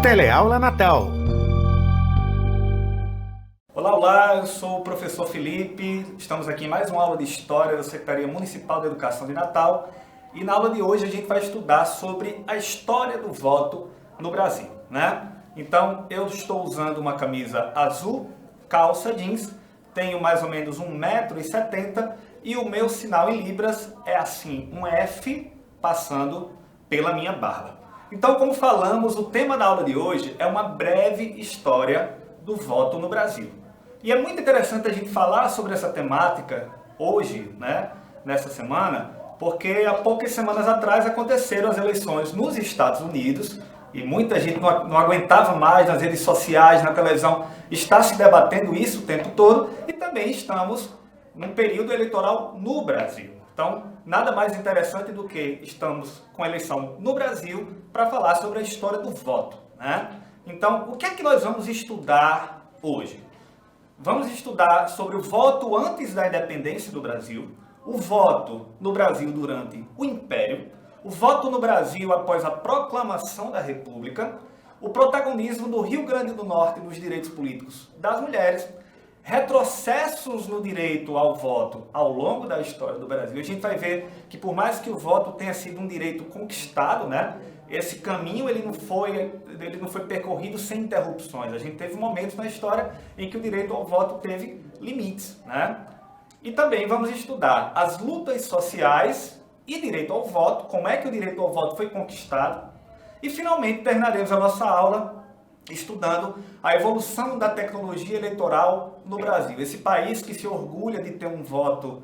Teleaula Natal. Olá, eu sou o professor Felipe, estamos aqui em mais uma aula de História da Secretaria Municipal de Educação de Natal e na aula de hoje a gente vai estudar sobre a história do voto no Brasil, né? Então, eu estou usando uma camisa azul, calça jeans, tenho mais ou menos 1,70 m e o meu sinal em libras é assim, um F passando pela minha barba. Então, como falamos, o tema da aula de hoje é uma breve história do voto no Brasil. E é muito interessante a gente falar sobre essa temática hoje, né, nessa semana, porque há poucas semanas atrás aconteceram as eleições nos Estados Unidos e muita gente não aguentava mais nas redes sociais, na televisão, está se debatendo isso o tempo todo e também estamos num período eleitoral no Brasil. Então, nada mais interessante do que estamos com a eleição no Brasil para falar sobre a história do voto, né? Então, o que é que nós vamos estudar hoje? Vamos estudar sobre o voto antes da independência do Brasil, o voto no Brasil durante o Império, o voto no Brasil após a proclamação da República, o protagonismo do Rio Grande do Norte nos direitos políticos das mulheres, retrocessos no direito ao voto ao longo da história do Brasil. A gente vai ver que por mais que o voto tenha sido um direito conquistado, né, esse caminho ele não foi percorrido sem interrupções. A gente teve momentos na história em que o direito ao voto teve limites, né? E também vamos estudar as lutas sociais e direito ao voto, como é que o direito ao voto foi conquistado. E finalmente terminaremos a nossa aula estudando a evolução da tecnologia eleitoral no Brasil. Esse país que se orgulha de ter um voto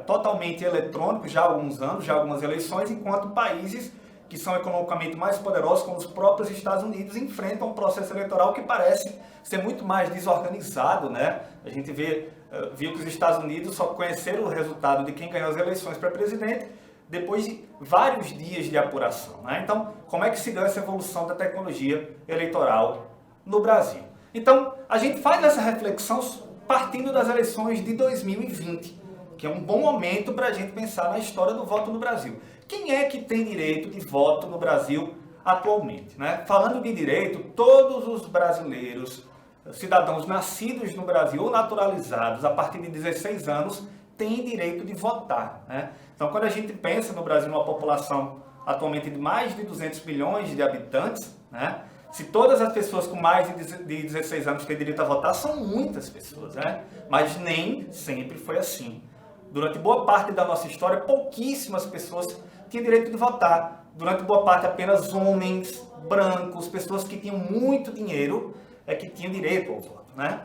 totalmente eletrônico já há alguns anos, já há algumas eleições, enquanto países que são economicamente mais poderosos, como os próprios Estados Unidos, enfrentam um processo eleitoral que parece ser muito mais desorganizado, né? A gente viu que os Estados Unidos só conheceram o resultado de quem ganhou as eleições para presidente depois de vários dias de apuração, né? Então, como é que se deu essa evolução da tecnologia eleitoral no Brasil? Então, a gente faz essa reflexão partindo das eleições de 2020, que é um bom momento para a gente pensar na história do voto no Brasil. Quem é que tem direito de voto no Brasil atualmente, né? Falando de direito, todos os brasileiros, cidadãos nascidos no Brasil ou naturalizados a partir de 16 anos, têm direito de votar, né? Então, quando a gente pensa no Brasil, numa população atualmente de mais de 200 milhões de habitantes, né? Se todas as pessoas com mais de 16 anos têm direito a votar, são muitas pessoas, né? Mas nem sempre foi assim. Durante boa parte da nossa história, pouquíssimas pessoas tinham direito de votar. Durante boa parte, apenas homens, brancos, pessoas que tinham muito dinheiro é que tinham direito ao voto, né?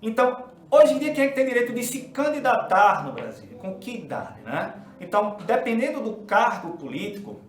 Então, hoje em dia, quem é que tem direito de se candidatar no Brasil? Com que idade, né? Então, dependendo do cargo político,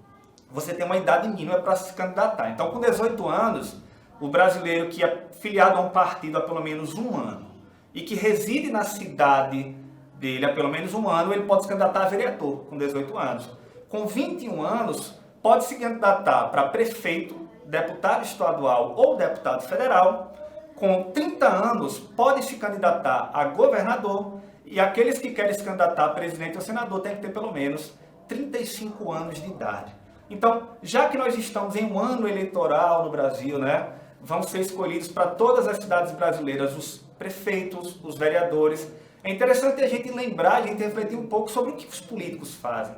você tem uma idade mínima para se candidatar. Então, com 18 anos, o brasileiro que é filiado a um partido há pelo menos um ano e que reside na cidade dele há pelo menos um ano, ele pode se candidatar a vereador com 18 anos. Com 21 anos, pode se candidatar para prefeito, deputado estadual ou deputado federal. Com 30 anos, pode se candidatar a governador e aqueles que querem se candidatar a presidente ou senador têm que ter pelo menos 35 anos de idade. Então, já que nós estamos em um ano eleitoral no Brasil, né, vão ser escolhidos para todas as cidades brasileiras os prefeitos, os vereadores. É interessante a gente lembrar, a gente refletir um pouco sobre o que os políticos fazem.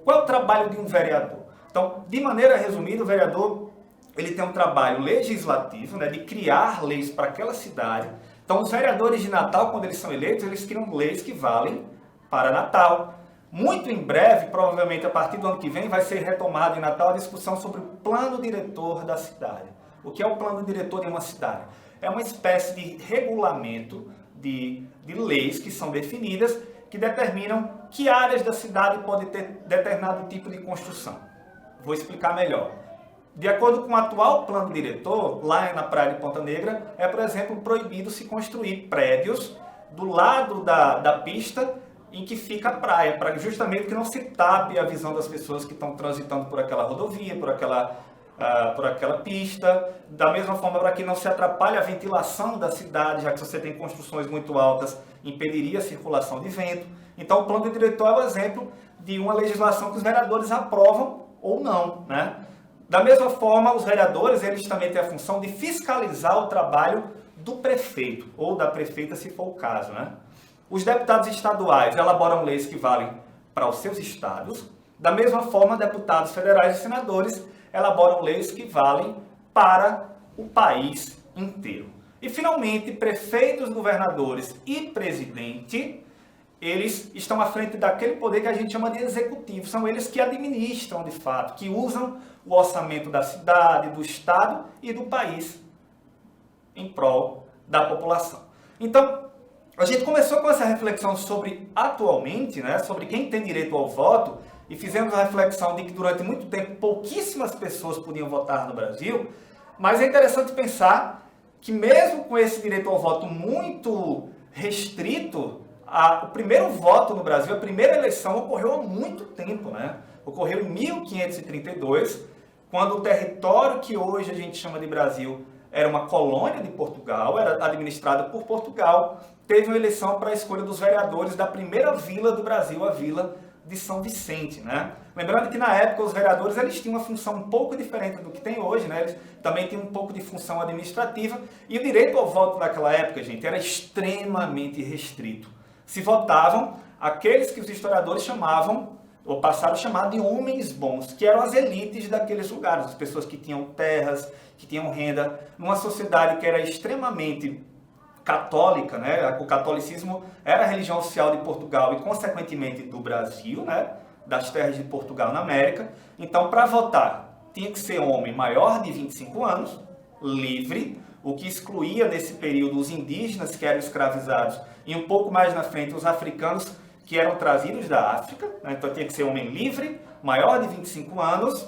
Qual é o trabalho de um vereador? Então, de maneira resumida, o vereador ele tem um trabalho legislativo, né, de criar leis para aquela cidade. Então, os vereadores de Natal, quando eles são eleitos, eles criam leis que valem para Natal. Muito em breve, provavelmente a partir do ano que vem, vai ser retomada em Natal a discussão sobre o plano diretor da cidade. O que é o plano diretor de uma cidade? É uma espécie de regulamento de leis que são definidas, que determinam que áreas da cidade podem ter determinado tipo de construção. Vou explicar melhor. De acordo com o atual plano diretor, lá na Praia de Ponta Negra, é, por exemplo, proibido se construir prédios do lado da pista em que fica a praia, para justamente que não se tape a visão das pessoas que estão transitando por aquela rodovia, por aquela pista. Da mesma forma, para que não se atrapalhe a ventilação da cidade, já que se você tem construções muito altas, impediria a circulação de vento. Então, o plano diretor é o exemplo de uma legislação que os vereadores aprovam ou não, né? Da mesma forma, os vereadores eles também têm a função de fiscalizar o trabalho do prefeito, ou da prefeita, se for o caso, né? Os deputados estaduais elaboram leis que valem para os seus estados. Da mesma forma, deputados federais e senadores elaboram leis que valem para o país inteiro. E, finalmente, prefeitos, governadores e presidente, eles estão à frente daquele poder que a gente chama de executivo. São eles que administram, de fato, que usam o orçamento da cidade, do estado e do país em prol da população. Então, a gente começou com essa reflexão sobre, atualmente, né, sobre quem tem direito ao voto, e fizemos a reflexão de que durante muito tempo pouquíssimas pessoas podiam votar no Brasil, mas é interessante pensar que mesmo com esse direito ao voto muito restrito, o primeiro voto no Brasil, a primeira eleição ocorreu há muito tempo, né? Ocorreu em 1532, quando o território que hoje a gente chama de Brasil era uma colônia de Portugal, era administrado por Portugal, teve uma eleição para a escolha dos vereadores da primeira vila do Brasil, a Vila de São Vicente, né? Lembrando que na época os vereadores eles tinham uma função um pouco diferente do que tem hoje, né? Eles também tinham um pouco de função administrativa, e o direito ao voto naquela época, gente, era extremamente restrito. Se votavam aqueles que os historiadores chamavam, ou passaram a chamar de homens bons, que eram as elites daqueles lugares, as pessoas que tinham terras, que tinham renda, numa sociedade que era extremamente católica, né? O catolicismo era a religião oficial de Portugal e, consequentemente, do Brasil, né? Das terras de Portugal na América. Então, para votar, tinha que ser homem maior de 25 anos, livre, o que excluía nesse período os indígenas que eram escravizados e um pouco mais na frente os africanos que eram trazidos da África, né? Então tinha que ser homem livre, maior de 25 anos,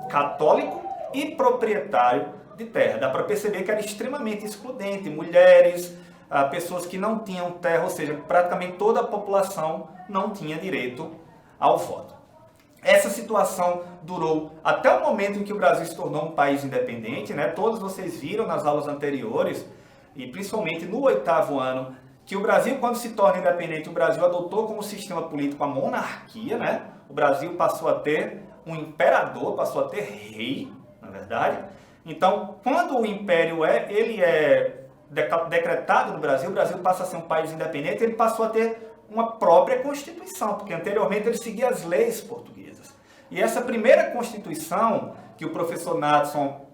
católico e proprietário de terra. Dá para perceber que era extremamente excludente. Mulheres, pessoas que não tinham terra, ou seja, praticamente toda a população não tinha direito ao voto. Essa situação durou até o momento em que o Brasil se tornou um país independente, né? Todos vocês viram nas aulas anteriores, e principalmente no 8º ano, que o Brasil, quando se torna independente, o Brasil adotou como sistema político a monarquia, né? O Brasil passou a ter um imperador, passou a ter rei, na verdade. Então, quando o império é decretado no Brasil, o Brasil passa a ser um país independente, ele passou a ter uma própria Constituição, porque anteriormente ele seguia as leis portuguesas. E essa primeira Constituição, que o professor Nadson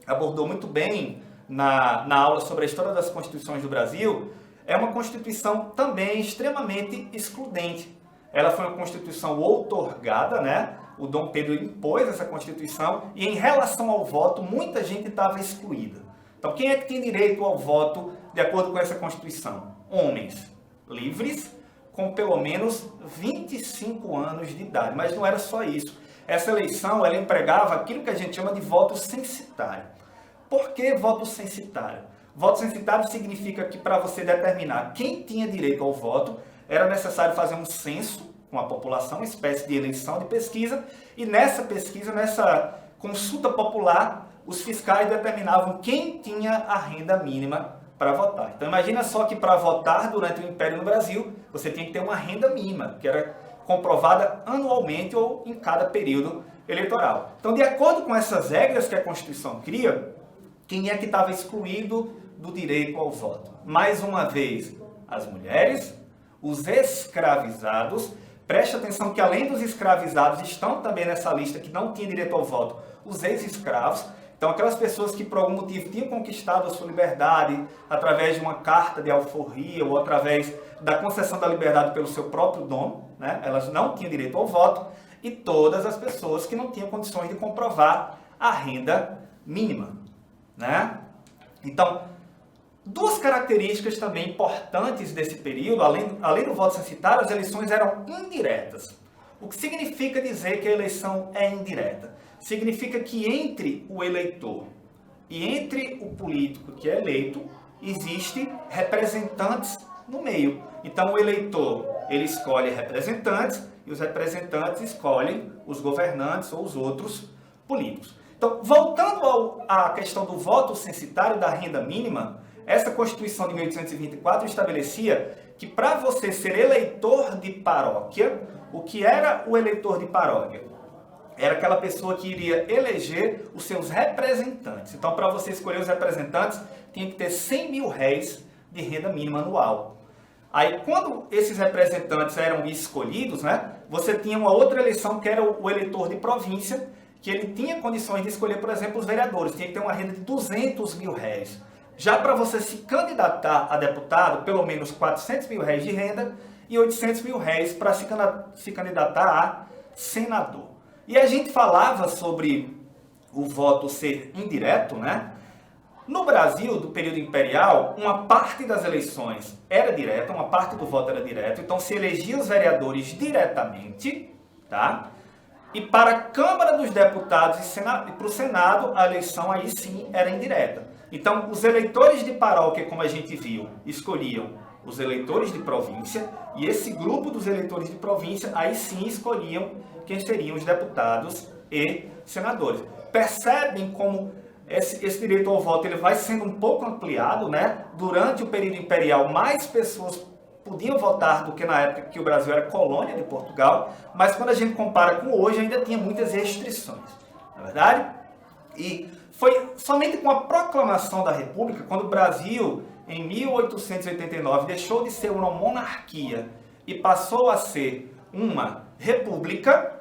abordou muito bem na aula sobre a história das Constituições do Brasil, é uma Constituição também extremamente excludente. Ela foi uma Constituição outorgada, né? O Dom Pedro impôs essa Constituição e, em relação ao voto, muita gente estava excluída. Então, quem é que tem direito ao voto de acordo com essa Constituição? Homens livres, com pelo menos 25 anos de idade. Mas não era só isso. Essa eleição, ela empregava aquilo que a gente chama de voto censitário. Por que voto censitário? Voto censitário significa que, para você determinar quem tinha direito ao voto, era necessário fazer um censo com a população, uma espécie de eleição, de pesquisa, e nessa pesquisa, nessa consulta popular, os fiscais determinavam quem tinha a renda mínima para votar. Então imagina só que para votar durante o Império no Brasil, você tinha que ter uma renda mínima, que era comprovada anualmente ou em cada período eleitoral. Então, de acordo com essas regras que a Constituição cria, quem é que estava excluído do direito ao voto? Mais uma vez, as mulheres, os escravizados. Preste atenção que, além dos escravizados, estão também nessa lista que não tinham direito ao voto os ex-escravos. Então, aquelas pessoas que, por algum motivo, tinham conquistado a sua liberdade através de uma carta de alforria ou através da concessão da liberdade pelo seu próprio dono, né? Elas não tinham direito ao voto. E todas as pessoas que não tinham condições de comprovar a renda mínima, né? Então, duas características também importantes desse período, além do voto censitário, as eleições eram indiretas. O que significa dizer que a eleição é indireta? Significa que entre o eleitor e entre o político que é eleito, existe representantes no meio. Então o eleitor, ele escolhe representantes e os representantes escolhem os governantes ou os outros políticos. Então, voltando à questão do voto censitário da renda mínima, essa Constituição de 1824 estabelecia que, para você ser eleitor de paróquia, o que era o eleitor de paróquia? era aquela pessoa que iria eleger os seus representantes. Então, para você escolher os representantes, tinha que ter 100 mil réis de renda mínima anual. Aí, quando esses representantes eram escolhidos, né, você tinha uma outra eleição que era o eleitor de província, que ele tinha condições de escolher, por exemplo, os vereadores. Tinha que ter uma renda de 200 mil réis. Já para você se candidatar a deputado, pelo menos 400 mil réis de renda e 800 mil réis para se candidatar a senador. E a gente falava sobre o voto ser indireto, né? No Brasil, do período imperial, uma parte das eleições era direta, uma parte do voto era direto, então se elegia os vereadores diretamente, tá? E para a Câmara dos Deputados e para o Senado, a eleição aí sim era indireta. Então, os eleitores de paróquia, como a gente viu, escolhiam os eleitores de província, e esse grupo dos eleitores de província, aí sim escolhiam quem seriam os deputados e senadores. Percebem como esse direito ao voto ele vai sendo um pouco ampliado, né? Durante o período imperial, mais pessoas podiam votar do que na época que o Brasil era colônia de Portugal, mas quando a gente compara com hoje, ainda tinha muitas restrições, não é verdade? E foi somente com a proclamação da República, quando o Brasil, em 1889, deixou de ser uma monarquia e passou a ser uma república,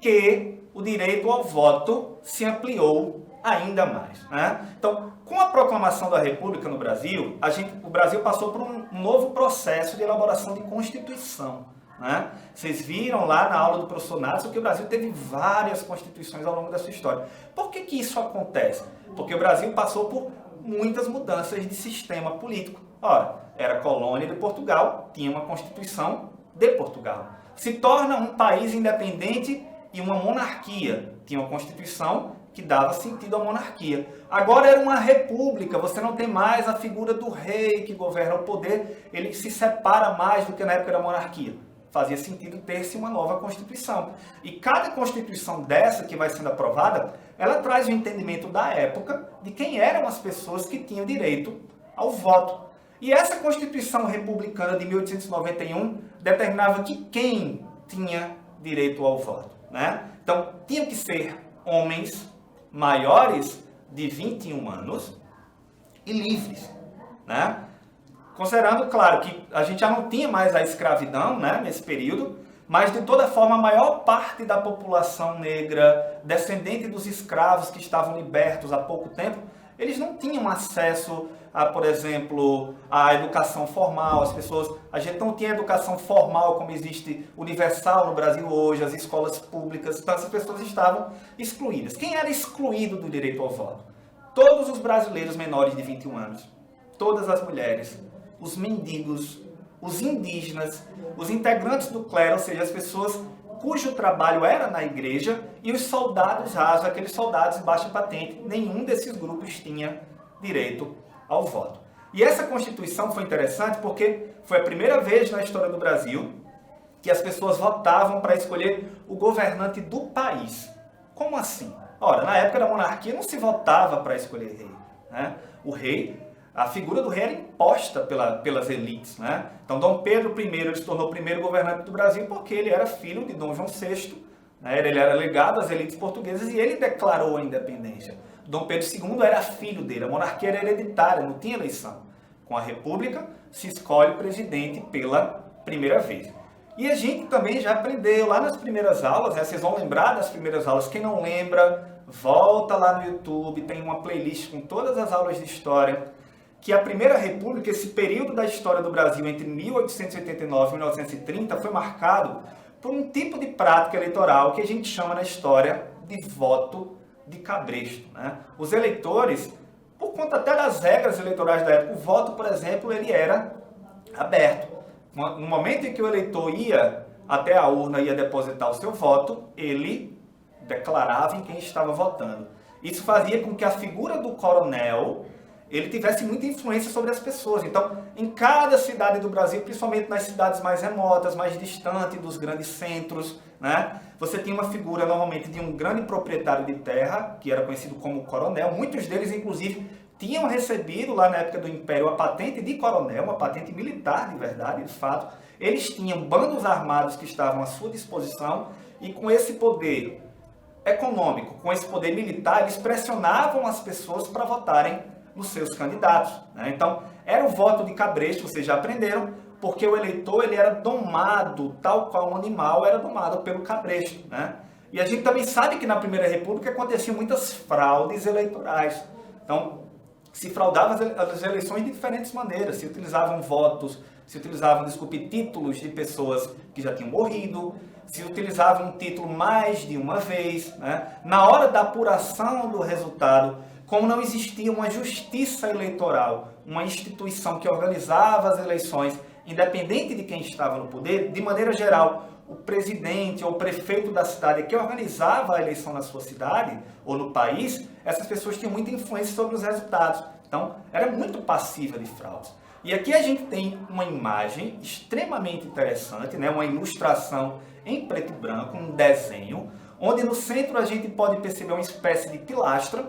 que o direito ao voto se ampliou ainda mais, né? Então, com a proclamação da República no Brasil, o Brasil passou por um novo processo de elaboração de Constituição, né? Vocês viram lá na aula do professor Nácio que o Brasil teve várias constituições ao longo da sua história. Por que que isso acontece? Porque o Brasil passou por muitas mudanças de sistema político. Ora, era colônia de Portugal, tinha uma Constituição de Portugal. Se torna um país independente e uma monarquia, tinha uma Constituição que dava sentido à monarquia. Agora era uma república, você não tem mais a figura do rei que governa o poder, ele se separa mais do que na época da monarquia. Fazia sentido ter-se uma nova Constituição. E cada Constituição dessa que vai sendo aprovada, ela traz o entendimento da época de quem eram as pessoas que tinham direito ao voto. E essa Constituição republicana de 1891 determinava que quem tinha direito ao voto, né? Então, tinham que ser homens maiores de 21 anos e livres, né? Considerando, claro, que a gente já não tinha mais a escravidão, né, nesse período, mas de toda forma a maior parte da população negra, descendente dos escravos que estavam libertos há pouco tempo, eles não tinham acesso a, por exemplo, a educação formal. A gente não tinha educação formal como existe universal no Brasil hoje, as escolas públicas, então essas pessoas estavam excluídas. Quem era excluído do direito ao voto? Todos os brasileiros menores de 21 anos, todas as mulheres, os mendigos, os indígenas, os integrantes do clero, ou seja, as pessoas cujo trabalho era na igreja, e os soldados rasos, aqueles soldados de baixa patente, nenhum desses grupos tinha direito ao voto. E essa Constituição foi interessante porque foi a primeira vez na história do Brasil que as pessoas votavam para escolher o governante do país. Como assim? Ora, na época da monarquia não se votava para escolher rei, né? O rei, a figura do rei era imposta pelas elites, né? Então, Dom Pedro I ele se tornou o primeiro governante do Brasil porque ele era filho de Dom João VI, né? Ele era legado às elites portuguesas e ele declarou a independência. Dom Pedro II era filho dele, a monarquia era hereditária, não tinha eleição. Com a república, se escolhe o presidente pela primeira vez. E a gente também já aprendeu lá nas primeiras aulas, né? Vocês vão lembrar das primeiras aulas. Quem não lembra, volta lá no YouTube, tem uma playlist com todas as aulas de história. Que a Primeira República, esse período da história do Brasil entre 1889 e 1930, foi marcado por um tipo de prática eleitoral que a gente chama na história de voto de cabresto, né? Os eleitores, por conta até das regras eleitorais da época, o voto, por exemplo, ele era aberto. No momento em que o eleitor ia até a urna e ia depositar o seu voto, ele declarava em quem estava votando. Isso fazia com que a figura do coronel ele tivesse muita influência sobre as pessoas. Então, em cada cidade do Brasil, principalmente nas cidades mais remotas, mais distantes dos grandes centros, né, você tinha uma figura normalmente de um grande proprietário de terra, que era conhecido como coronel. Muitos deles, inclusive, tinham recebido lá na época do Império a patente de coronel, uma patente militar de verdade, de fato. Eles tinham bandos armados que estavam à sua disposição e com esse poder econômico, com esse poder militar, eles pressionavam as pessoas para votarem nos seus candidatos, né? Então, era o voto de cabresto, vocês já aprenderam, porque o eleitor ele era domado, tal qual um animal era domado pelo cabresto, né? E a gente também sabe que na Primeira República aconteciam muitas fraudes eleitorais. Então, se fraudavam as eleições de diferentes maneiras, se utilizavam votos, se utilizavam, títulos de pessoas que já tinham morrido, se utilizava um título mais de uma vez, né? Na hora da apuração do resultado, como não existia uma justiça eleitoral, uma instituição que organizava as eleições, independente de quem estava no poder, de maneira geral, o presidente ou o prefeito da cidade que organizava a eleição na sua cidade ou no país, essas pessoas tinham muita influência sobre os resultados. Então, era muito passível de fraudes. E aqui a gente tem uma imagem extremamente interessante, né? Uma ilustração em preto e branco, um desenho, onde no centro a gente pode perceber uma espécie de pilastra,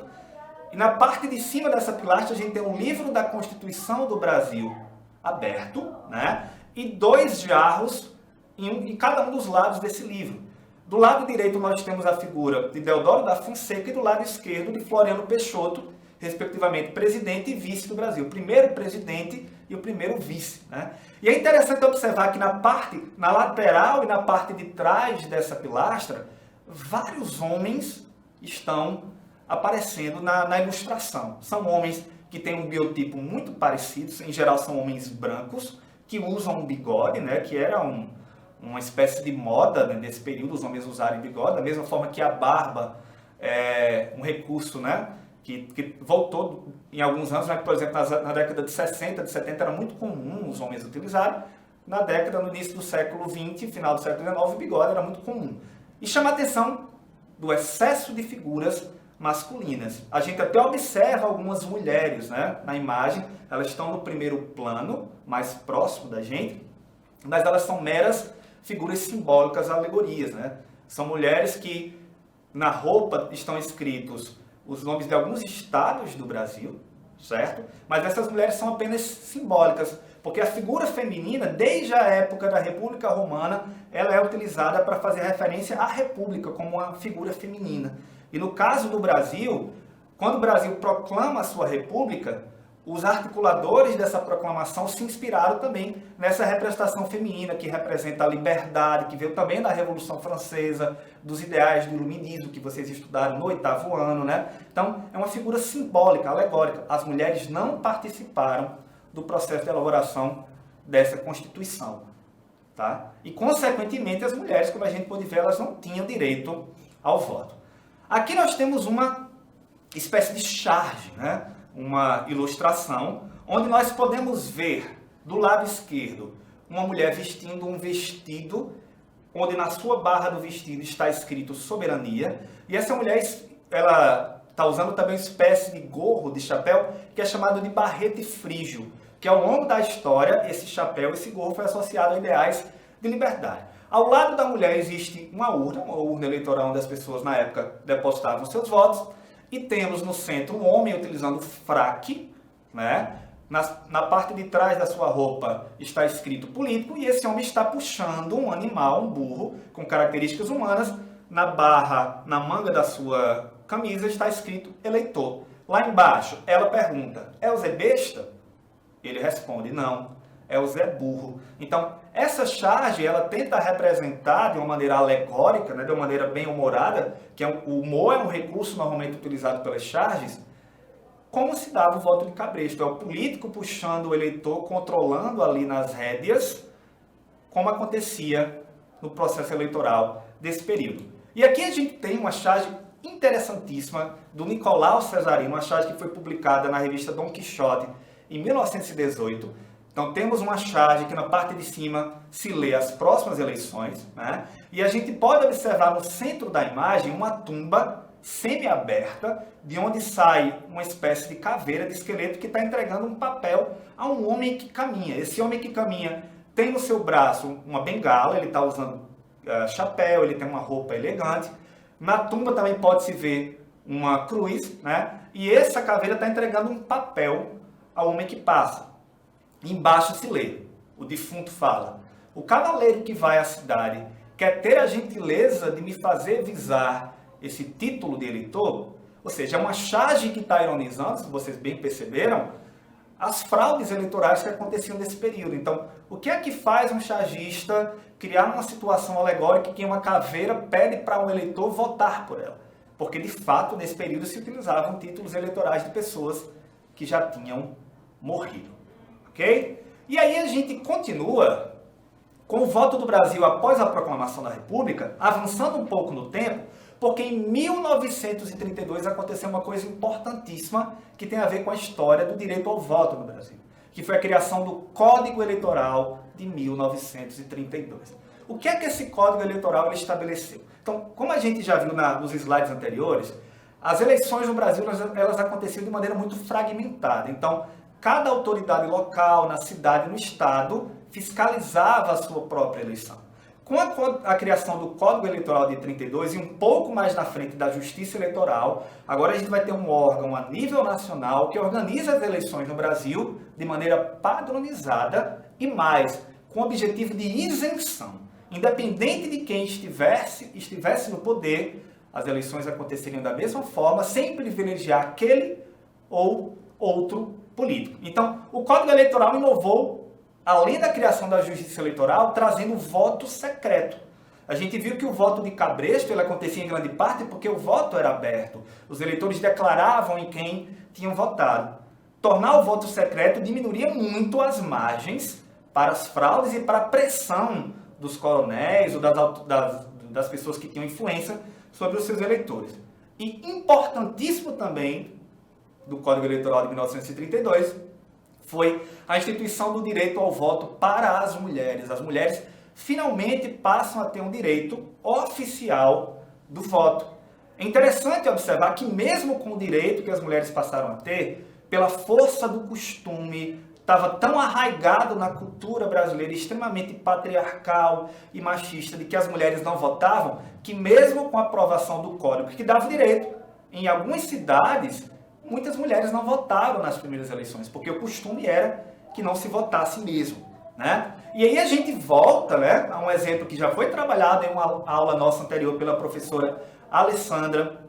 e na parte de cima dessa pilastra a gente tem um livro da Constituição do Brasil aberto, né? E 2 jarros em cada um dos lados desse livro. Do lado direito nós temos a figura de Deodoro da Fonseca e do lado esquerdo de Floriano Peixoto, respectivamente presidente e vice do Brasil. O primeiro presidente e o primeiro vice, né? E é interessante observar que na lateral e na parte de trás dessa pilastra, vários homens estão aparecendo na ilustração. São homens que têm um biotipo muito parecido, em geral são homens brancos, que usam um bigode, né? Que era uma espécie de moda, né, desse período, os homens usarem bigode, da mesma forma que a barba é um recurso, né? Que voltou em alguns anos, né? Por exemplo, na década de 60, de 70, era muito comum os homens utilizarem. No início do século XX, final do século XIX, o bigode era muito comum. E chama a atenção do excesso de figuras masculinas. A gente até observa algumas mulheres, né, na imagem, elas estão no primeiro plano, mais próximo da gente, mas elas são meras figuras simbólicas, alegorias, né? São mulheres que na roupa estão escritos os nomes de alguns estados do Brasil, certo? Mas essas mulheres são apenas simbólicas, porque a figura feminina, desde a época da República Romana, ela é utilizada para fazer referência à República como uma figura feminina. E no caso do Brasil, quando o Brasil proclama a sua República, os articuladores dessa proclamação se inspiraram também nessa representação feminina, que representa a liberdade, que veio também da Revolução Francesa, dos ideais do iluminismo, que vocês estudaram no 8º ano, né? Então, é uma figura simbólica, alegórica. As mulheres não participaram do processo de elaboração dessa Constituição, tá? E, consequentemente, as mulheres, como a gente pode ver, elas não tinham direito ao voto. Aqui nós temos uma espécie de charge, né? Uma ilustração, onde nós podemos ver, do lado esquerdo, uma mulher vestindo um vestido, onde na sua barra do vestido está escrito soberania, e essa mulher, ela está usando também uma espécie de gorro, de chapéu, que é chamado de barrete frígio, que ao longo da história, esse chapéu, esse gorro foi associado a ideais de liberdade. Ao lado da mulher existe uma urna eleitoral onde as pessoas na época depositavam seus votos, e temos no centro um homem utilizando fraque, né? Na parte de trás da sua roupa está escrito político, e esse homem está puxando um animal, um burro, com características humanas. Na barra, na manga da sua camisa, está escrito eleitor. Lá embaixo, ela pergunta, é o Zé Besta? Ele responde, não, é o Zé Burro. Então, essa charge, ela tenta representar de uma maneira alegórica, né, de uma maneira bem humorada, que o humor é um recurso normalmente utilizado pelas charges, como se dava o voto de cabresto. É o político puxando o eleitor, controlando ali nas rédeas, como acontecia no processo eleitoral desse período. E aqui a gente tem uma charge interessantíssima do Nicolau Cesarino, uma charge que foi publicada na revista Dom Quixote em 1918. Então temos uma charge que na parte de cima se lê as próximas eleições, né? E a gente pode observar no centro da imagem uma tumba semi-aberta, de onde sai uma espécie de caveira de esqueleto que está entregando um papel a um homem que caminha. Esse homem que caminha tem no seu braço uma bengala, ele está usando chapéu, ele tem uma roupa elegante. Na tumba também pode-se ver uma cruz, né? E essa caveira está entregando um papel ao homem que passa. Embaixo se lê, o defunto fala, o cavaleiro que vai à cidade quer ter a gentileza de me fazer avisar esse título de eleitor, ou seja, é uma charge que está ironizando, se vocês bem perceberam, as fraudes eleitorais que aconteciam nesse período. Então, o que é que faz um chargista criar uma situação alegórica que uma caveira pede para um eleitor votar por ela? Porque, de fato, nesse período se utilizavam títulos eleitorais de pessoas que já tinham morrido. Ok? E aí a gente continua com o voto do Brasil após a proclamação da República, avançando um pouco no tempo, porque em 1932 aconteceu uma coisa importantíssima que tem a ver com a história do direito ao voto no Brasil, que foi a criação do Código Eleitoral de 1932. O que é que esse Código Eleitoral ele estabeleceu? Então, como a gente já viu nos slides anteriores, as eleições no Brasil elas aconteciam de maneira muito fragmentada. Então, cada autoridade local, na cidade, no estado, fiscalizava a sua própria eleição. Com a criação do Código Eleitoral de 32 e um pouco mais na frente da Justiça Eleitoral, agora a gente vai ter um órgão a nível nacional que organiza as eleições no Brasil de maneira padronizada e mais, com o objetivo de isenção. Independente de quem estivesse no poder, as eleições aconteceriam da mesma forma, sem privilegiar aquele ou outro político. Então, o Código Eleitoral inovou, além da criação da Justiça Eleitoral, trazendo o voto secreto. A gente viu que o voto de cabresto ele acontecia em grande parte porque o voto era aberto. Os eleitores declaravam em quem tinham votado. Tornar o voto secreto diminuiria muito as margens para as fraudes e para a pressão dos coronéis ou das pessoas que tinham influência sobre os seus eleitores. E importantíssimo também do Código Eleitoral de 1932 foi a instituição do direito ao voto para as mulheres. As mulheres finalmente passam a ter um direito oficial do voto. É interessante observar que mesmo com o direito que as mulheres passaram a ter, pela força do costume, estava tão arraigado na cultura brasileira, extremamente patriarcal e machista, de que as mulheres não votavam, que mesmo com a aprovação do Código, que dava direito, em algumas cidades, muitas mulheres não votaram nas primeiras eleições, porque o costume era que não se votasse mesmo, né? E aí a gente volta, né, a um exemplo que já foi trabalhado em uma aula nossa anterior pela professora Alessandra.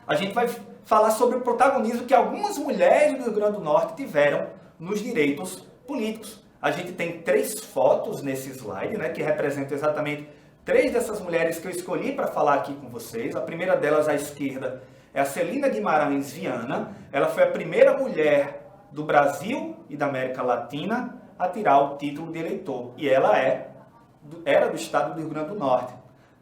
A gente vai falar sobre o protagonismo que algumas mulheres do Rio Grande do Norte tiveram nos direitos políticos. A gente tem 3 fotos nesse slide, né, que representam exatamente 3 dessas mulheres que eu escolhi para falar aqui com vocês. A primeira delas à esquerda é a Celina Guimarães Viana. Ela foi a primeira mulher do Brasil e da América Latina a tirar o título de eleitor. E ela era do estado do Rio Grande do Norte.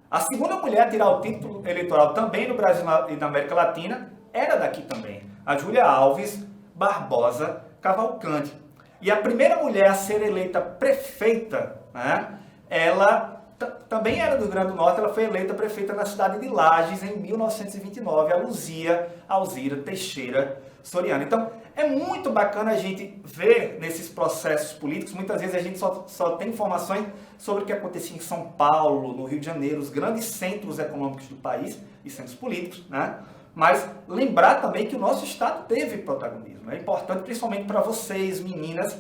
A segunda mulher a tirar o título eleitoral também no Brasil e na América Latina era daqui também. A Júlia Alves Barbosa Cavalcante. E a primeira mulher a ser eleita prefeita, né, ela também era do Rio Grande do Norte, ela foi eleita prefeita na cidade de Lages em 1929, a Luzia Alzira Teixeira Soriano. Então, é muito bacana a gente ver nesses processos políticos, muitas vezes a gente só tem informações sobre o que acontecia em São Paulo, no Rio de Janeiro, os grandes centros econômicos do país e centros políticos, né? Mas lembrar também que o nosso estado teve protagonismo. É importante, principalmente para vocês, meninas,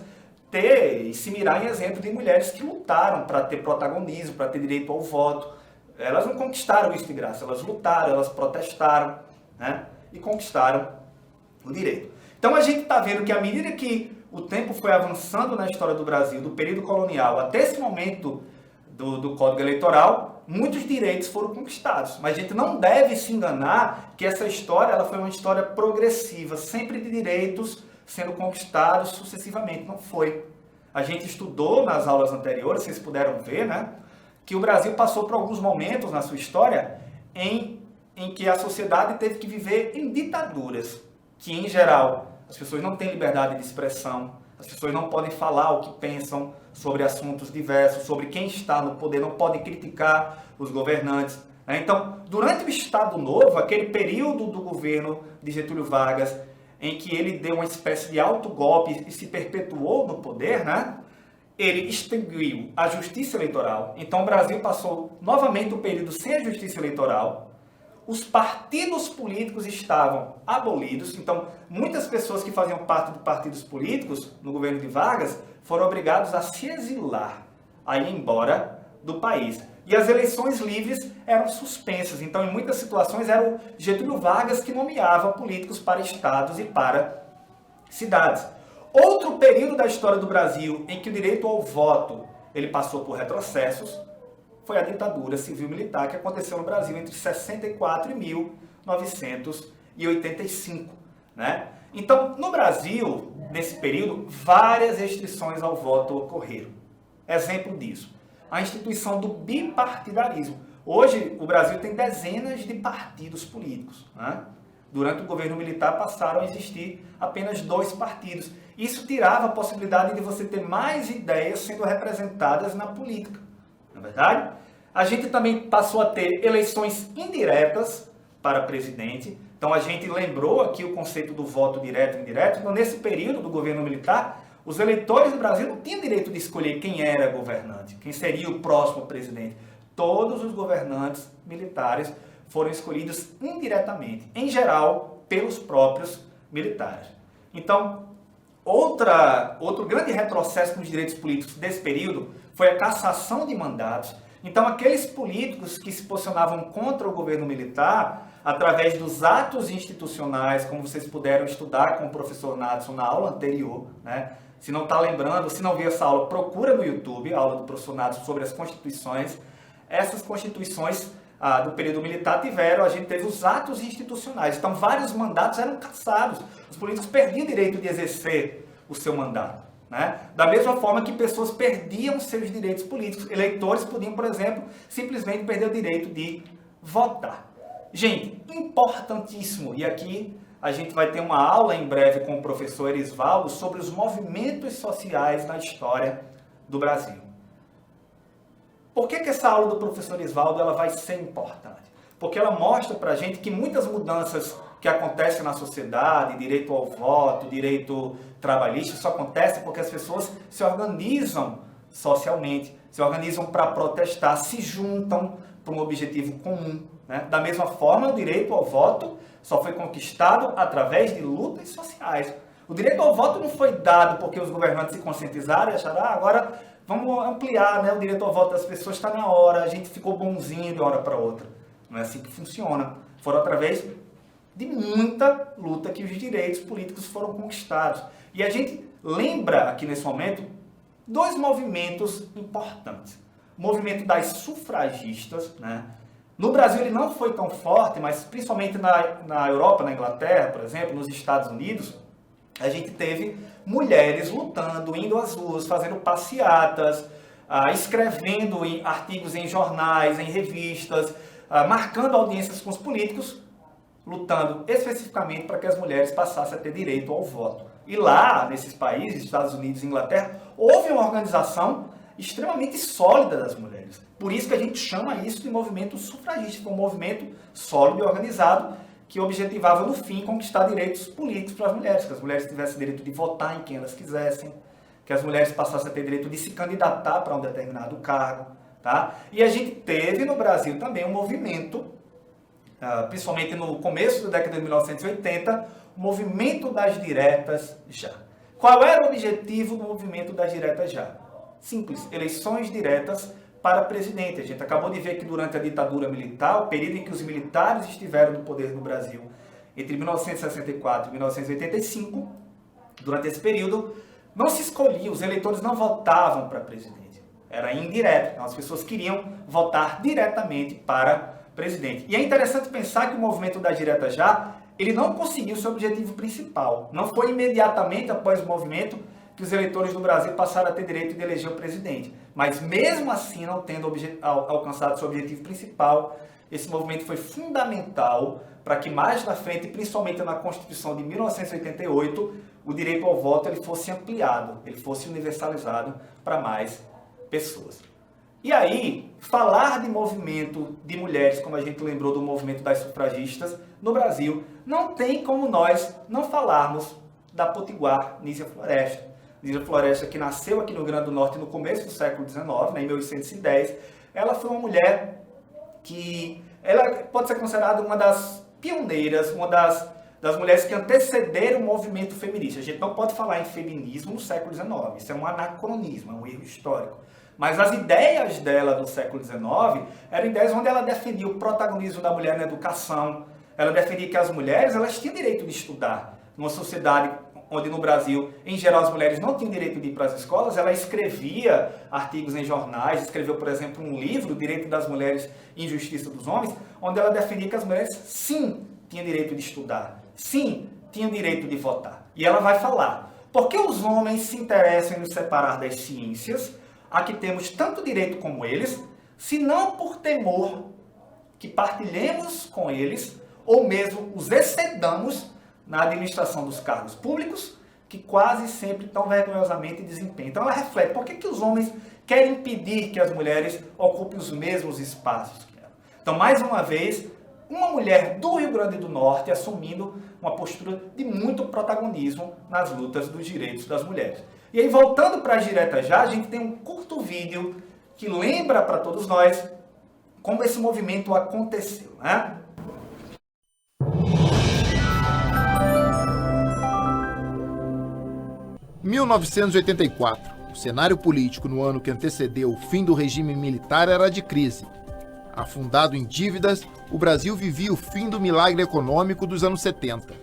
ter e se mirar em exemplo de mulheres que lutaram para ter protagonismo, para ter direito ao voto. Elas não conquistaram isso de graça, elas lutaram, elas protestaram, né? E conquistaram o direito. Então a gente está vendo que à medida que o tempo foi avançando na história do Brasil, do período colonial até esse momento do Código Eleitoral, muitos direitos foram conquistados. Mas a gente não deve se enganar que essa história ela foi uma história progressiva, sempre de direitos sendo conquistados sucessivamente. Não foi. A gente estudou nas aulas anteriores, vocês puderam ver, né, que o Brasil passou por alguns momentos na sua história em que a sociedade teve que viver em ditaduras, que em geral as pessoas não têm liberdade de expressão, as pessoas não podem falar o que pensam sobre assuntos diversos, sobre quem está no poder, não podem criticar os governantes. Então, durante o Estado Novo, aquele período do governo de Getúlio Vargas, em que ele deu uma espécie de autogolpe e se perpetuou no poder, né? Ele extinguiu a justiça eleitoral. Então, o Brasil passou novamente um período sem a justiça eleitoral. Os partidos políticos estavam abolidos. Então, muitas pessoas que faziam parte de partidos políticos no governo de Vargas foram obrigados a se exilar, a ir embora do país. E as eleições livres eram suspensas. Então, em muitas situações, era o Getúlio Vargas que nomeava políticos para estados e para cidades. Outro período da história do Brasil em que o direito ao voto ele passou por retrocessos foi a ditadura civil-militar que aconteceu no Brasil entre 64 e 1985. Né? Então, no Brasil, nesse período, várias restrições ao voto ocorreram. Exemplo disso, a instituição do bipartidarismo. Hoje, o Brasil tem dezenas de partidos políticos. Né? Durante o governo militar passaram a existir apenas 2 partidos. Isso tirava a possibilidade de você ter mais ideias sendo representadas na política. Não é verdade? A gente também passou a ter eleições indiretas para presidente. Então a gente lembrou aqui o conceito do voto direto e indireto. Então, nesse período do governo militar, os eleitores do Brasil não tinham direito de escolher quem era governante, quem seria o próximo presidente. Todos os governantes militares foram escolhidos indiretamente, em geral, pelos próprios militares. Então, outro grande retrocesso nos direitos políticos desse período foi a cassação de mandatos. Então, aqueles políticos que se posicionavam contra o governo militar, através dos atos institucionais, como vocês puderam estudar com o professor Nadson na aula anterior, né? Se não está lembrando, se não viu essa aula, procura no YouTube a aula do professor Nadson sobre as constituições. Essas constituições do período militar a gente teve os atos institucionais. Então, vários mandatos eram cassados. Os políticos perdiam o direito de exercer o seu mandato. Né? Da mesma forma que pessoas perdiam seus direitos políticos. Eleitores podiam, por exemplo, simplesmente perder o direito de votar. Gente, importantíssimo. E aqui a gente vai ter uma aula em breve com o professor Erisvaldo sobre os movimentos sociais na história do Brasil. Por que essa aula do professor Erisvaldo ela vai ser importante? Porque ela mostra para a gente que muitas mudanças que acontecem na sociedade, direito ao voto, direito trabalhista, só acontecem porque as pessoas se organizam socialmente, se organizam para protestar, se juntam para um objetivo comum. Né? Da mesma forma, o direito ao voto só foi conquistado através de lutas sociais. O direito ao voto não foi dado porque os governantes se conscientizaram e acharam, agora vamos ampliar, né, o direito ao voto das pessoas, está na hora, a gente ficou bonzinho de uma hora para outra. Não é assim que funciona. Foram através de muita luta que os direitos políticos foram conquistados. E a gente lembra aqui nesse momento 2 movimentos importantes. O movimento das sufragistas, né? No Brasil ele não foi tão forte, mas principalmente na Europa, na Inglaterra, por exemplo, nos Estados Unidos, a gente teve mulheres lutando, indo às ruas, fazendo passeatas, escrevendo artigos em jornais, em revistas, marcando audiências com os políticos, lutando especificamente para que as mulheres passassem a ter direito ao voto. E lá, nesses países, Estados Unidos e Inglaterra, houve uma organização extremamente sólida das mulheres. Por isso que a gente chama isso de movimento sufragista, um movimento sólido e organizado que objetivava, no fim, conquistar direitos políticos para as mulheres, que as mulheres tivessem direito de votar em quem elas quisessem, que as mulheres passassem a ter direito de se candidatar para um determinado cargo. Tá? E a gente teve no Brasil também um movimento, principalmente no começo da década de 1980, o movimento das diretas já. Qual era o objetivo do movimento das diretas já? Simples, eleições diretas para presidente. A gente acabou de ver que durante a ditadura militar, o período em que os militares estiveram no poder no Brasil, entre 1964 e 1985, durante esse período, não se escolhia, os eleitores não votavam para presidente. Era indireto, então as pessoas queriam votar diretamente para presidente. E é interessante pensar que o movimento das diretas já, ele não conseguiu seu objetivo principal. Não foi imediatamente após o movimento que os eleitores do Brasil passaram a ter direito de eleger o presidente. Mas mesmo assim, não tendo alcançado seu objetivo principal, esse movimento foi fundamental para que mais na frente, principalmente na Constituição de 1988, o direito ao voto ele fosse ampliado, ele fosse universalizado para mais pessoas. E aí, falar de movimento de mulheres, como a gente lembrou do movimento das sufragistas no Brasil, não tem como nós não falarmos da potiguar Nísia Floresta. Nísia Floresta, que nasceu aqui no Rio Grande do Norte no começo do século XIX, em 1810, ela foi uma mulher que ela pode ser considerada uma das pioneiras, uma das mulheres que antecederam o movimento feminista. A gente não pode falar em feminismo no século XIX, isso é um anacronismo, é um erro histórico. Mas as ideias dela do século XIX eram ideias onde ela defendia o protagonismo da mulher na educação. Ela defendia que as mulheres elas tinham direito de estudar. Numa sociedade onde no Brasil, em geral, as mulheres não tinham direito de ir para as escolas, ela escrevia artigos em jornais, escreveu, por exemplo, um livro, Direito das Mulheres e Injustiça dos Homens, onde ela defendia que as mulheres, sim, tinham direito de estudar, sim, tinham direito de votar. E ela vai falar, por que os homens se interessam em nos separar das ciências, a que temos tanto direito como eles, se não por temor que partilhemos com eles, ou mesmo os excedamos na administração dos cargos públicos, que quase sempre tão vergonhosamente desempenham. Então ela reflete, por que os homens querem impedir que as mulheres ocupem os mesmos espaços que elas? Então, mais uma vez, uma mulher do Rio Grande do Norte assumindo uma postura de muito protagonismo nas lutas dos direitos das mulheres. E aí, voltando para as diretas já, a gente tem um curto vídeo que lembra para todos nós como esse movimento aconteceu, né? Em 1984, o cenário político no ano que antecedeu o fim do regime militar era de crise. Afundado em dívidas, o Brasil vivia o fim do milagre econômico dos anos 70.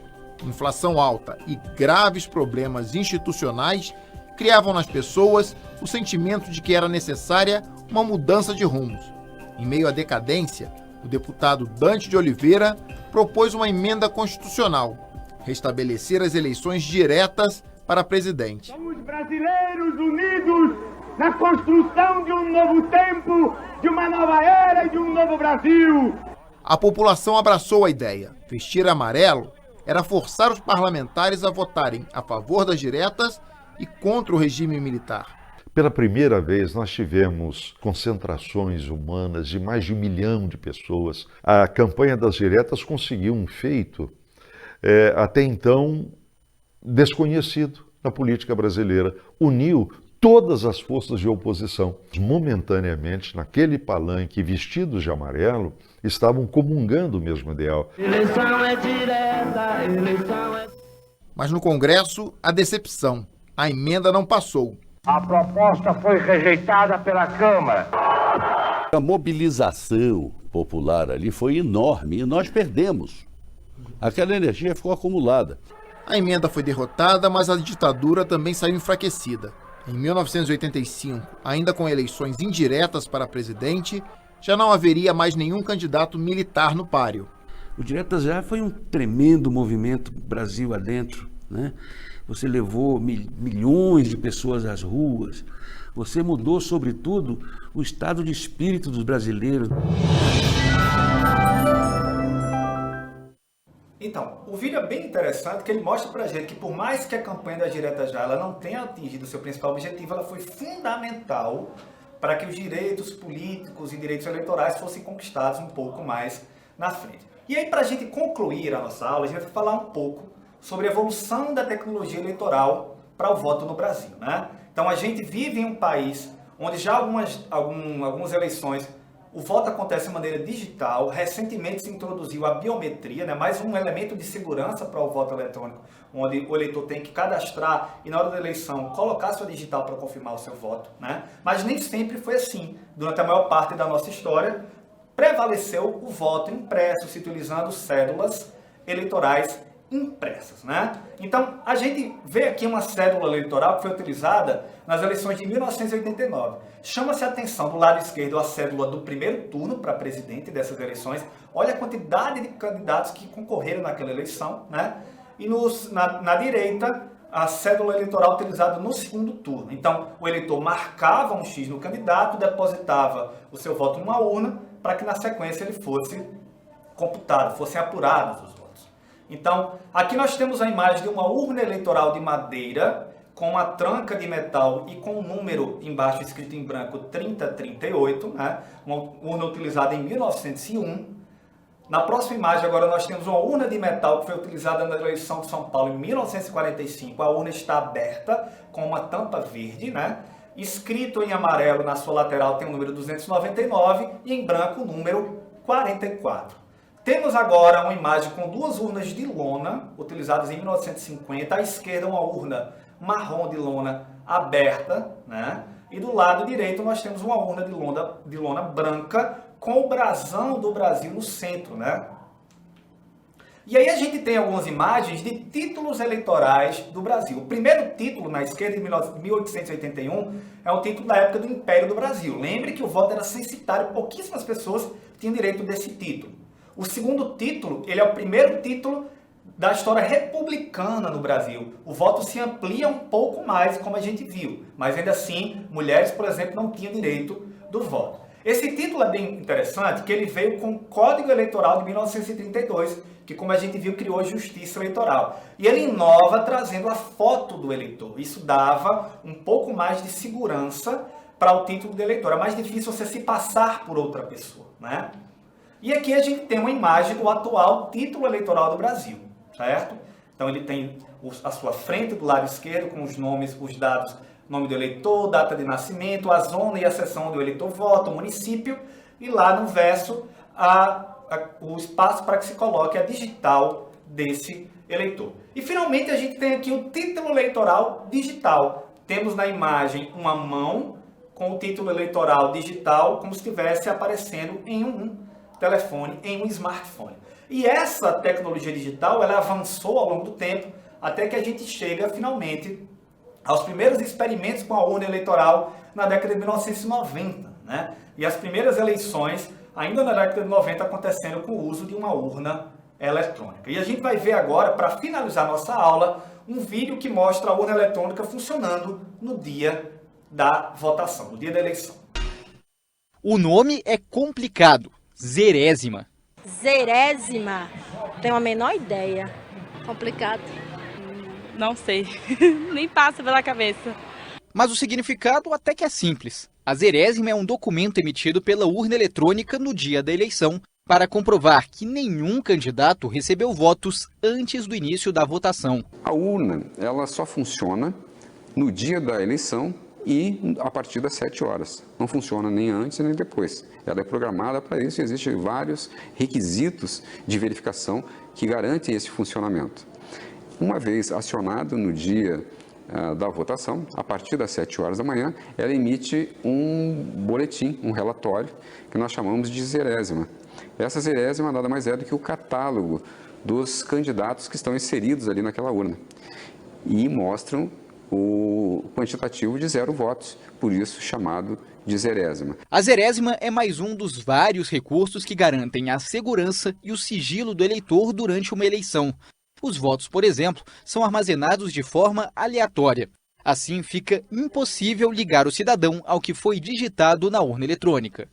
Inflação alta e graves problemas institucionais criavam nas pessoas o sentimento de que era necessária uma mudança de rumos. Em meio à decadência, o deputado Dante de Oliveira propôs uma emenda constitucional, restabelecer as eleições diretas para presidente. Somos brasileiros unidos na construção de um novo tempo, de uma nova era e de um novo Brasil. A população abraçou a ideia. Vestir amarelo era forçar os parlamentares a votarem a favor das diretas e contra o regime militar. Pela primeira vez, nós tivemos concentrações humanas de mais de 1 milhão de pessoas. A campanha das diretas conseguiu um feito até então desconhecido na política brasileira. Uniu todas as forças de oposição. Momentaneamente, naquele palanque, vestidos de amarelo, estavam comungando o mesmo ideal. Eleição é direta, eleição é... Mas no Congresso, a decepção. A emenda não passou. A proposta foi rejeitada pela Câmara. A mobilização popular ali foi enorme e nós perdemos. Aquela energia ficou acumulada. A emenda foi derrotada, mas a ditadura também saiu enfraquecida. Em 1985, ainda com eleições indiretas para presidente, já não haveria mais nenhum candidato militar no páreo. O Diretas Já foi um tremendo movimento Brasil adentro, né? Você levou milhões de pessoas às ruas. Você mudou, sobretudo, o estado de espírito dos brasileiros. Então, o vídeo é bem interessante, que ele mostra pra gente que por mais que a campanha das diretas já ela não tenha atingido o seu principal objetivo, ela foi fundamental para que os direitos políticos e direitos eleitorais fossem conquistados um pouco mais na frente. E aí, para a gente concluir a nossa aula, a gente vai falar um pouco sobre a evolução da tecnologia eleitoral para o voto no Brasil, né? Então, a gente vive em um país onde já algumas eleições o voto acontece de maneira digital. Recentemente se introduziu a biometria, né? Mais um elemento de segurança para o voto eletrônico, onde o eleitor tem que cadastrar e na hora da eleição colocar sua digital para confirmar o seu voto, né? Mas nem sempre foi assim. Durante a maior parte da nossa história, prevaleceu o voto impresso, se utilizando cédulas eleitorais impressas, né? Então, a gente vê aqui uma cédula eleitoral que foi utilizada nas eleições de 1989. Chama-se a atenção do lado esquerdo a cédula do primeiro turno para presidente dessas eleições. Olha a quantidade de candidatos que concorreram naquela eleição, né? E na direita, a cédula eleitoral utilizada no segundo turno. Então, o eleitor marcava um X no candidato, depositava o seu voto numa urna, para que na sequência ele fosse computado, fossem apurados os votos. Então, aqui nós temos a imagem de uma urna eleitoral de madeira, com uma tranca de metal e com um número embaixo escrito em branco 3038, né? Uma urna utilizada em 1901. Na próxima imagem, agora, nós temos uma urna de metal que foi utilizada na eleição de São Paulo em 1945. A urna está aberta com uma tampa verde, né? Escrito em amarelo na sua lateral tem o número 299 e em branco o número 44. Temos agora uma imagem com duas urnas de lona, utilizadas em 1950. À esquerda, uma urna marrom de lona aberta, né? e do lado direito nós temos uma urna de lona branca com o brasão do Brasil no centro, né? E aí a gente tem algumas imagens de títulos eleitorais do Brasil. O primeiro título na esquerda, de 1881, é um título da época do Império do Brasil. Lembre que o voto era censitário, pouquíssimas pessoas tinham direito desse título. O segundo título, ele é o primeiro título da história republicana no Brasil. O voto se amplia um pouco mais, como a gente viu, mas ainda assim, mulheres, por exemplo, não tinham direito do voto. Esse título é bem interessante, que ele veio com o Código Eleitoral de 1932, que, como a gente viu, criou a Justiça Eleitoral. E ele inova trazendo a foto do eleitor. Isso dava um pouco mais de segurança para o título do eleitor. É mais difícil você se passar por outra pessoa, né? E aqui a gente tem uma imagem do atual título eleitoral do Brasil, certo? Então ele tem a sua frente do lado esquerdo com os nomes, os dados, nome do eleitor, data de nascimento, a zona e a seção onde o eleitor vota, o município, e lá no verso o espaço para que se coloque a digital desse eleitor. E finalmente a gente tem aqui o título eleitoral digital. Temos na imagem uma mão com o título eleitoral digital como se estivesse aparecendo em um telefone, em um smartphone. E essa tecnologia digital, ela avançou ao longo do tempo até que a gente chega finalmente aos primeiros experimentos com a urna eleitoral na década de 1990, né? E as primeiras eleições, ainda na década de 90, acontecendo com o uso de uma urna eletrônica. E a gente vai ver agora, para finalizar nossa aula, um vídeo que mostra a urna eletrônica funcionando no dia da votação, no dia da eleição. O nome é complicado, Zerésima. Zerésima? Tenho a menor ideia. Complicado. Não sei, nem passa pela cabeça. Mas o significado até que é simples. A zerésima é um documento emitido pela urna eletrônica no dia da eleição para comprovar que nenhum candidato recebeu votos antes do início da votação. A urna, ela só funciona no dia da eleição e a partir das 7 horas. Não funciona nem antes nem depois. Ela é programada para isso e existem vários requisitos de verificação que garantem esse funcionamento. Uma vez acionado no dia da votação, a partir das 7 horas da manhã, ela emite um boletim, um relatório, que nós chamamos de zerésima. Essa zerésima nada mais é do que o catálogo dos candidatos que estão inseridos ali naquela urna. E mostram o quantitativo de 0 votos, por isso chamado de zerésima. A zerésima é mais um dos vários recursos que garantem a segurança e o sigilo do eleitor durante uma eleição. Os votos, por exemplo, são armazenados de forma aleatória. Assim, fica impossível ligar o cidadão ao que foi digitado na urna eletrônica.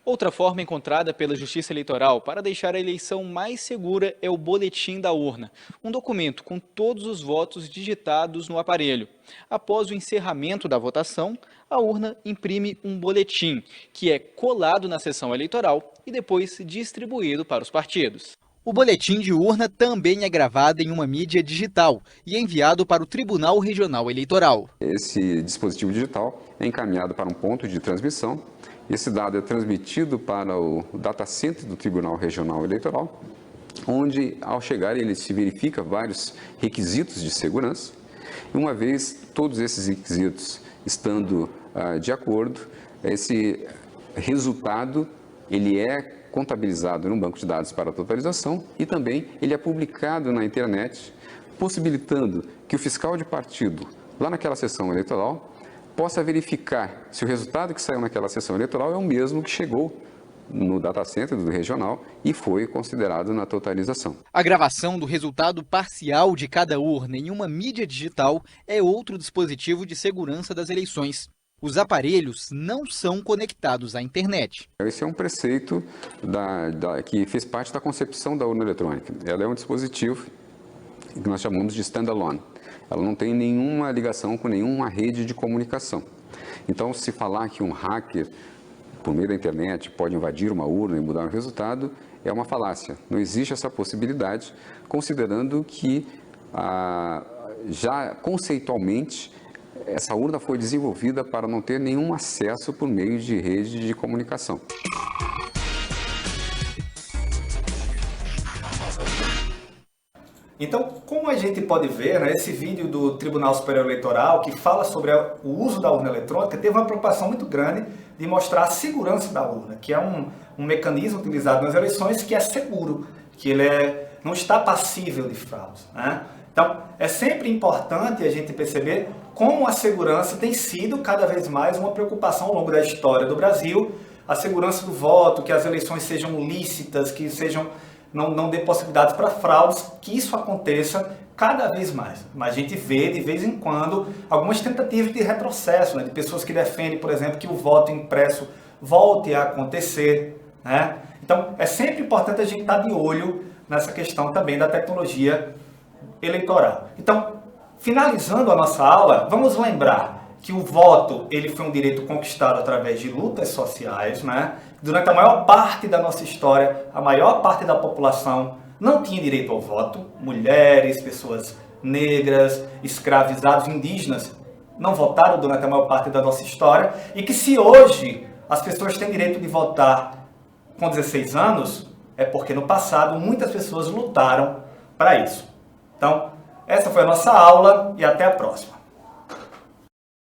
Outra forma encontrada pela Justiça Eleitoral para deixar a eleição mais segura é o boletim da urna, um documento com todos os votos digitados no aparelho. Após o encerramento da votação, a urna imprime um boletim, que é colado na sessão eleitoral e depois distribuído para os partidos. O boletim de urna também é gravado em uma mídia digital e enviado para o Tribunal Regional Eleitoral. Esse dispositivo digital é encaminhado para um ponto de transmissão. Esse dado é transmitido para o data center do Tribunal Regional Eleitoral, onde, ao chegar, ele se verifica vários requisitos de segurança. E uma vez todos esses requisitos estando de acordo, esse resultado ele é contabilizado no banco de dados para totalização e também ele é publicado na internet, possibilitando que o fiscal de partido, lá naquela sessão eleitoral, possa verificar se o resultado que saiu naquela sessão eleitoral é o mesmo que chegou no data center do regional e foi considerado na totalização. A gravação do resultado parcial de cada urna em uma mídia digital é outro dispositivo de segurança das eleições. Os aparelhos não são conectados à internet. Esse é um preceito que fez parte da concepção da urna eletrônica. Ela é um dispositivo que nós chamamos de standalone. Ela não tem nenhuma ligação com nenhuma rede de comunicação. Então, se falar que um hacker, por meio da internet, pode invadir uma urna e mudar o resultado, é uma falácia. Não existe essa possibilidade, considerando que já conceitualmente essa urna foi desenvolvida para não ter nenhum acesso por meio de rede de comunicação. Então, como a gente pode ver, né, esse vídeo do Tribunal Superior Eleitoral, que fala sobre o uso da urna eletrônica, teve uma preocupação muito grande de mostrar a segurança da urna, que é um mecanismo utilizado nas eleições que é seguro, que ele não está passível de fraude, né? Então, é sempre importante a gente perceber como a segurança tem sido cada vez mais uma preocupação ao longo da história do Brasil, a segurança do voto, que as eleições sejam lícitas, que não dê possibilidades para fraudes, que isso aconteça cada vez mais. Mas a gente vê, de vez em quando, algumas tentativas de retrocesso, né, de pessoas que defendem, por exemplo, que o voto impresso volte a acontecer, né? Então, é sempre importante a gente estar de olho nessa questão também da tecnologia eleitoral. Então, finalizando a nossa aula, vamos lembrar que o voto ele foi um direito conquistado através de lutas sociais, né? Durante a maior parte da nossa história, a maior parte da população não tinha direito ao voto. Mulheres, pessoas negras, escravizados, indígenas não votaram durante a maior parte da nossa história. E que se hoje as pessoas têm direito de votar com 16 anos, é porque no passado muitas pessoas lutaram para isso. Então, essa foi a nossa aula e até a próxima.